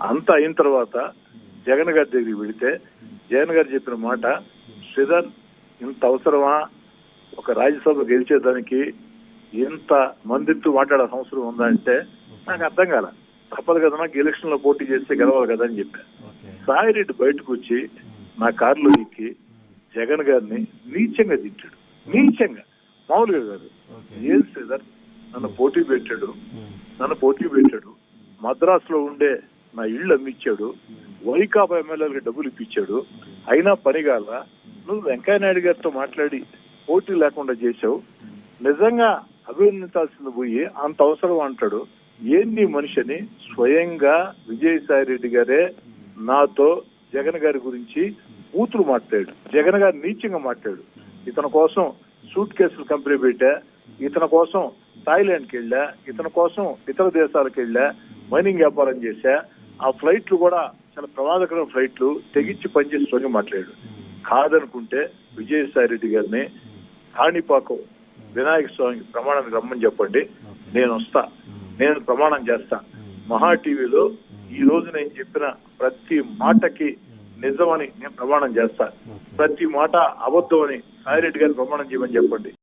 అంతా అయిన తర్వాత జగన్ గారి దగ్గరికి వెళితే జగన్ గారు చెప్పిన మాట, శ్రీధర్ ఇంత అవసరమా ఒక రాజ్యసభ గెలిచేదానికి ఇంత మందితో మాట్లాడాల్సిన అవసరం ఉందా అంటే నాకు అర్థం కాల. తప్పదు కదా, నాకు ఎలక్షన్ లో పోటీ చేస్తే గెలవాలి కదా అని చెప్పాను. సాయిరెడ్డి బయటకు వచ్చి నా కారులో ఎక్కి జగన్ గారిని నీచంగా తిట్టాడు. నీచంగా, మామూలుగా కాదు. ఏం శ్రీధర్ నన్ను పోటీ పెట్టాడు, మద్రాసులో ఉండే నా ఇళ్ళు అమ్మిచ్చాడు, వైకాపా ఎమ్మెల్యేలకు డబ్బులు ఇప్పించాడు, అయినా పనిగాల నువ్వు వెంకయ్యనాయుడు గారితో మాట్లాడి పోటీ లేకుండా చేశావు, నిజంగా అభినందించాల్సింది పోయి అంత అవసరం అంటాడు. ఏంది మనిషి అని స్వయంగా విజయసాయి రెడ్డి గారే నాతో జగన్ గారి గురించి కూతురు మాట్లాడు, జగన్ గారు నీచంగా మాట్లాడు. ఇతని కోసం సూట్ కేసులు కంపెనీ పెట్టా, ఇతని కోసం థాయిలాండ్కి వెళ్ళా, ఇతని కోసం ఇతర దేశాలకు వెళ్ళా, మైనింగ్ వ్యాపారం చేశా, ఆ ఫ్లైట్లు కూడా చాలా ప్రమాదకరమైన ఫ్లైట్లు తెగించి పనిచేసి మాట్లాడాడు. కాదనుకుంటే విజయసాయి రెడ్డి గారిని కాణిపాకం వినాయక స్వామికి ప్రమాణానికి రమ్మని చెప్పండి, నేను వస్తా, నేను ప్రమాణం చేస్తా. మహా టీవీలో ఈ రోజు నేను చెప్పిన ప్రతి మాటకి నిజమని నేను ప్రమాణం చేస్తా, ప్రతి మాట అబద్ధం అని సాయిరెడ్డి గారిని ప్రమాణం చేయమని చెప్పండి.